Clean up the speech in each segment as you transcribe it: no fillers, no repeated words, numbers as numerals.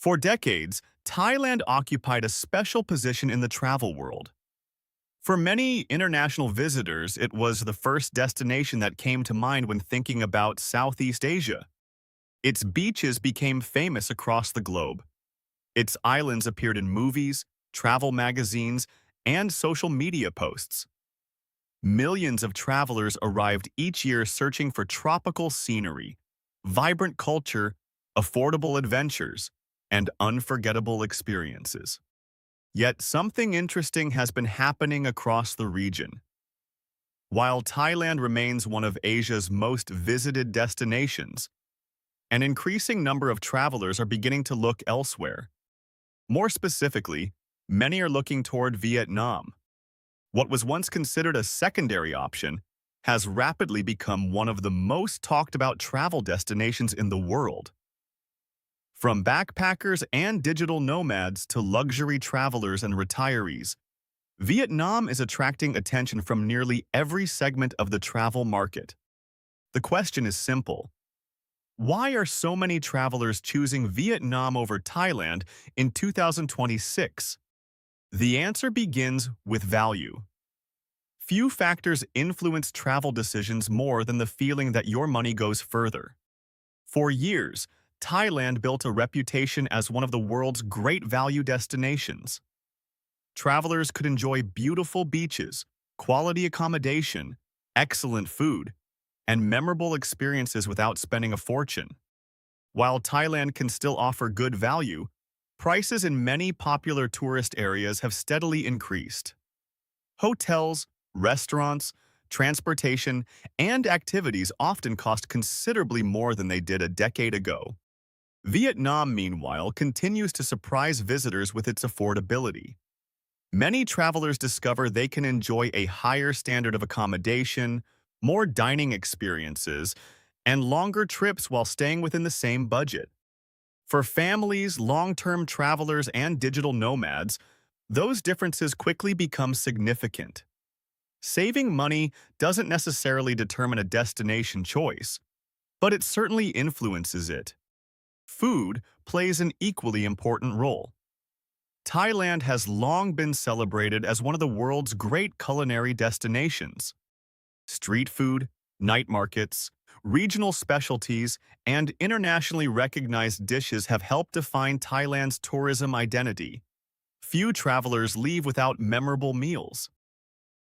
For decades, Thailand occupied a special position in the travel world. For many international visitors, it was the first destination that came to mind when thinking about Southeast Asia. Its beaches became famous across the globe. Its islands appeared in movies, travel magazines, and social media posts. Millions of travelers arrived each year searching for tropical scenery, vibrant culture, affordable adventures, and unforgettable experiences. Yet something interesting has been happening across the region. While Thailand remains one of Asia's most visited destinations, an increasing number of travelers are beginning to look elsewhere. More specifically, many are looking toward Vietnam. What was once considered a secondary option has rapidly become one of the most talked about travel destinations in the world. From backpackers and digital nomads to luxury travelers and retirees, Vietnam is attracting attention from nearly every segment of the travel market. The question is simple. Why are so many travelers choosing Vietnam over Thailand in 2026? The answer begins with value. Few factors influence travel decisions more than the feeling that your money goes further. For years, Thailand built a reputation as one of the world's great value destinations. Travelers could enjoy beautiful beaches, quality accommodation, excellent food, and memorable experiences without spending a fortune. While Thailand can still offer good value, prices in many popular tourist areas have steadily increased. Hotels, restaurants, transportation, and activities often cost considerably more than they did a decade ago. Vietnam, meanwhile, continues to surprise visitors with its affordability. Many travelers discover they can enjoy a higher standard of accommodation, more dining experiences, and longer trips while staying within the same budget. For families, long-term travelers, and digital nomads, those differences quickly become significant. Saving money doesn't necessarily determine a destination choice, but it certainly influences it. Food plays an equally important role. Thailand has long been celebrated as one of the world's great culinary destinations. Street food, night markets, regional specialties, and internationally recognized dishes have helped define Thailand's tourism identity. Few travelers leave without memorable meals.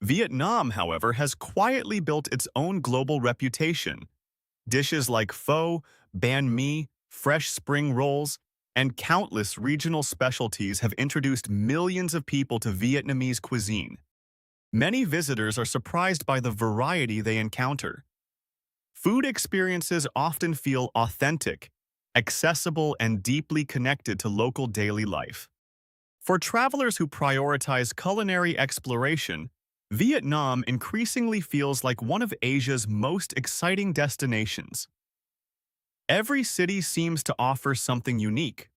Vietnam, however, has quietly built its own global reputation. Dishes like pho, banh mi, fresh spring rolls, and countless regional specialties have introduced millions of people to Vietnamese cuisine. Many visitors are surprised by the variety they encounter. Food experiences often feel authentic, accessible, and deeply connected to local daily life. For travelers who prioritize culinary exploration, Vietnam increasingly feels like one of Asia's most exciting destinations. Every city seems to offer something unique.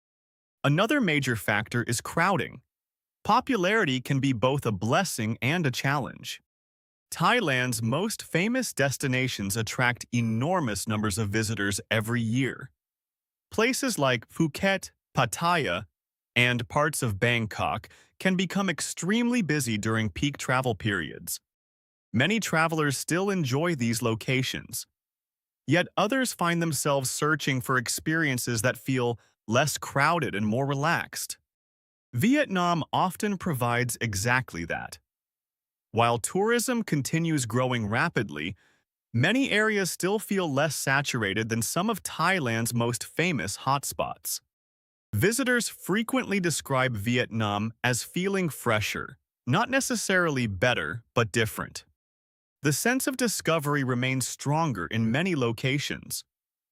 Another major factor is crowding. Popularity can be both a blessing and a challenge. Thailand's most famous destinations attract enormous numbers of visitors every year. Places like Phuket, Pattaya, and parts of Bangkok can become extremely busy during peak travel periods. Many travelers still enjoy these locations, yet others find themselves searching for experiences that feel less crowded and more relaxed. Vietnam often provides exactly that. While tourism continues growing rapidly, many areas still feel less saturated than some of Thailand's most famous hotspots. Visitors frequently describe Vietnam as feeling fresher, not necessarily better, but different. The sense of discovery remains stronger in many locations.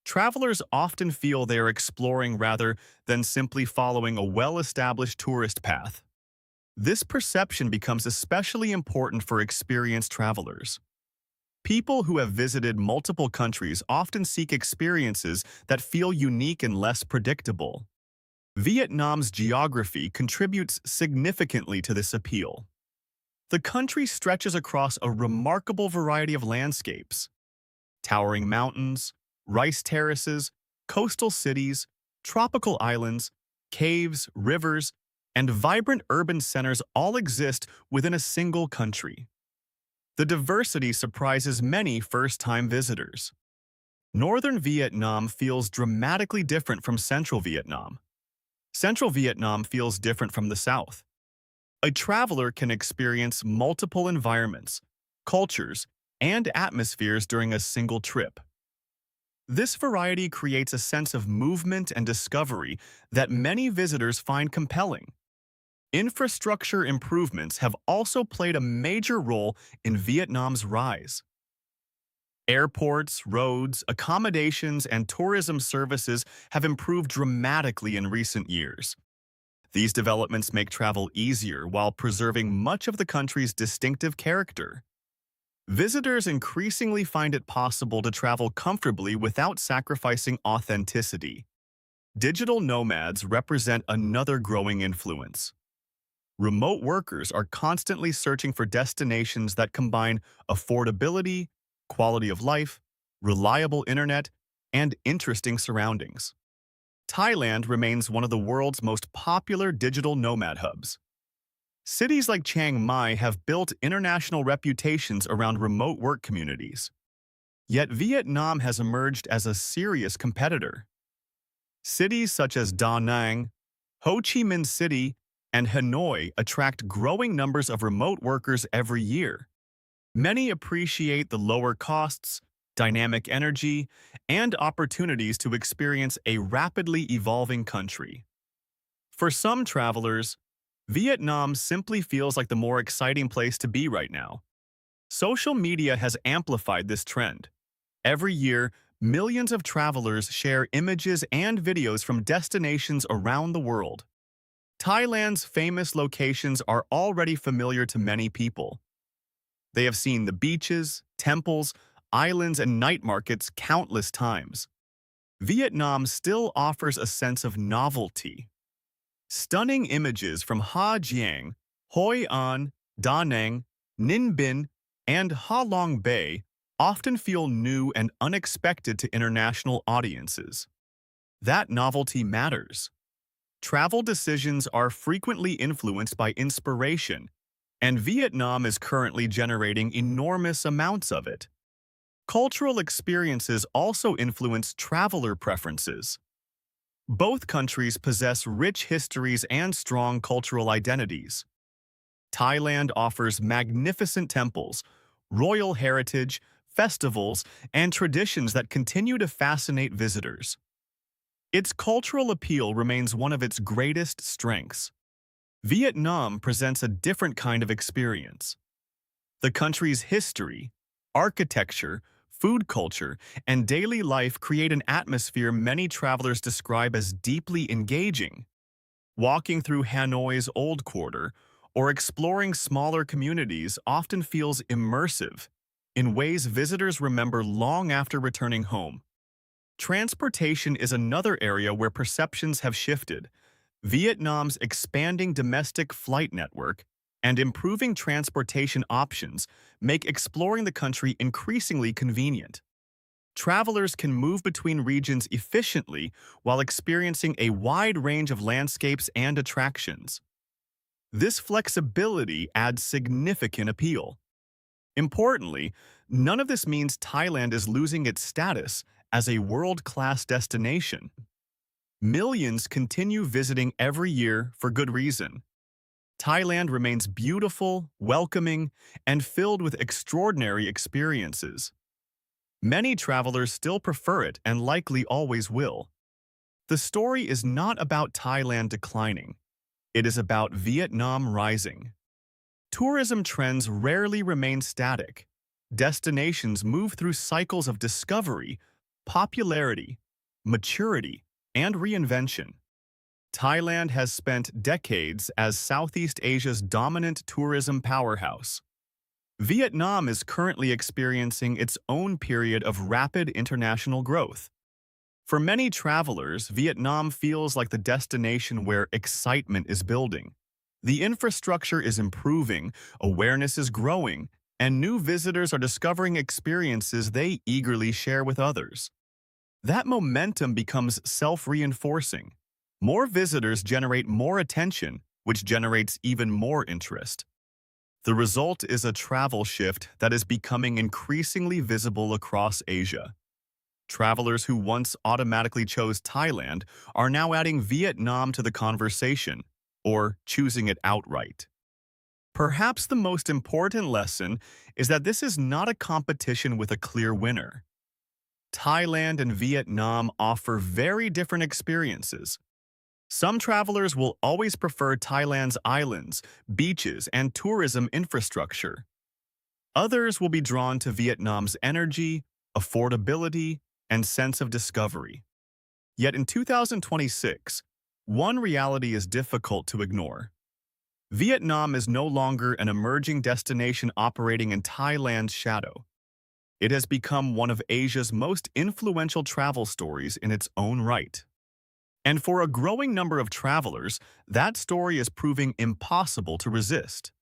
Travelers often feel they are exploring rather than simply following a well-established tourist path. This perception becomes especially important for experienced travelers. People who have visited multiple countries often seek experiences that feel unique and less predictable. Vietnam's geography contributes significantly to this appeal. The country stretches across a remarkable variety of landscapes. Towering mountains, rice terraces, coastal cities, tropical islands, caves, rivers, and vibrant urban centers all exist within a single country. The diversity surprises many first-time visitors. Northern Vietnam feels dramatically different from central Vietnam. Central Vietnam feels different from the south. A traveler can experience multiple environments, cultures, and atmospheres during a single trip. This variety creates a sense of movement and discovery that many visitors find compelling. Infrastructure improvements have also played a major role in Vietnam's rise. Airports, roads, accommodations, and tourism services have improved dramatically in recent years. These developments make travel easier while preserving much of the country's distinctive character. Visitors increasingly find it possible to travel comfortably without sacrificing authenticity. Digital nomads represent another growing influence. Remote workers are constantly searching for destinations that combine affordability, quality of life, reliable internet, and interesting surroundings. Thailand remains one of the world's most popular digital nomad hubs. Cities like Chiang Mai have built international reputations around remote work communities. Yet Vietnam has emerged as a serious competitor. Cities such as Da Nang, Ho Chi Minh City, and Hanoi attract growing numbers of remote workers every year. Many appreciate the lower costs, dynamic energy, and opportunities to experience a rapidly evolving country. For some travelers, Vietnam simply feels like the more exciting place to be right now. Social media has amplified this trend. Every year, millions of travelers share images and videos from destinations around the world. Thailand's famous locations are already familiar to many people. They have seen the beaches, temples, islands, and night markets countless times. Vietnam still offers a sense of novelty. Stunning images from Ha Giang, Hoi An, Da Nang, Ninh Binh, and Ha Long Bay often feel new and unexpected to international audiences. That novelty matters. Travel decisions are frequently influenced by inspiration, and Vietnam is currently generating enormous amounts of it. Cultural experiences also influence traveler preferences. Both countries possess rich histories and strong cultural identities. Thailand offers magnificent temples, royal heritage, festivals, and traditions that continue to fascinate visitors. Its cultural appeal remains one of its greatest strengths. Vietnam presents a different kind of experience. The country's history, architecture, food culture, and daily life create an atmosphere many travelers describe as deeply engaging. Walking through Hanoi's Old Quarter or exploring smaller communities often feels immersive, in ways visitors remember long after returning home. Transportation is another area where perceptions have shifted. Vietnam's expanding domestic flight network and improving transportation options make exploring the country increasingly convenient. Travelers can move between regions efficiently while experiencing a wide range of landscapes and attractions. This flexibility adds significant appeal. Importantly, none of this means Thailand is losing its status as a world-class destination. Millions continue visiting every year for good reason. Thailand remains beautiful, welcoming, and filled with extraordinary experiences. Many travelers still prefer it and likely always will. The story is not about Thailand declining. It is about Vietnam rising. Tourism trends rarely remain static. Destinations move through cycles of discovery, popularity, maturity, and reinvention. Thailand has spent decades as Southeast Asia's dominant tourism powerhouse. Vietnam is currently experiencing its own period of rapid international growth. For many travelers, Vietnam feels like the destination where excitement is building. The infrastructure is improving, awareness is growing, and new visitors are discovering experiences they eagerly share with others. That momentum becomes self-reinforcing. More visitors generate more attention, which generates even more interest. The result is a travel shift that is becoming increasingly visible across Asia. Travelers who once automatically chose Thailand are now adding Vietnam to the conversation, or choosing it outright. Perhaps the most important lesson is that this is not a competition with a clear winner. Thailand and Vietnam offer very different experiences. Some travelers will always prefer Thailand's islands, beaches, and tourism infrastructure. Others will be drawn to Vietnam's energy, affordability, and sense of discovery. Yet in 2026, one reality is difficult to ignore. Vietnam is no longer an emerging destination operating in Thailand's shadow. It has become one of Asia's most influential travel stories in its own right. And for a growing number of travelers, that story is proving impossible to resist.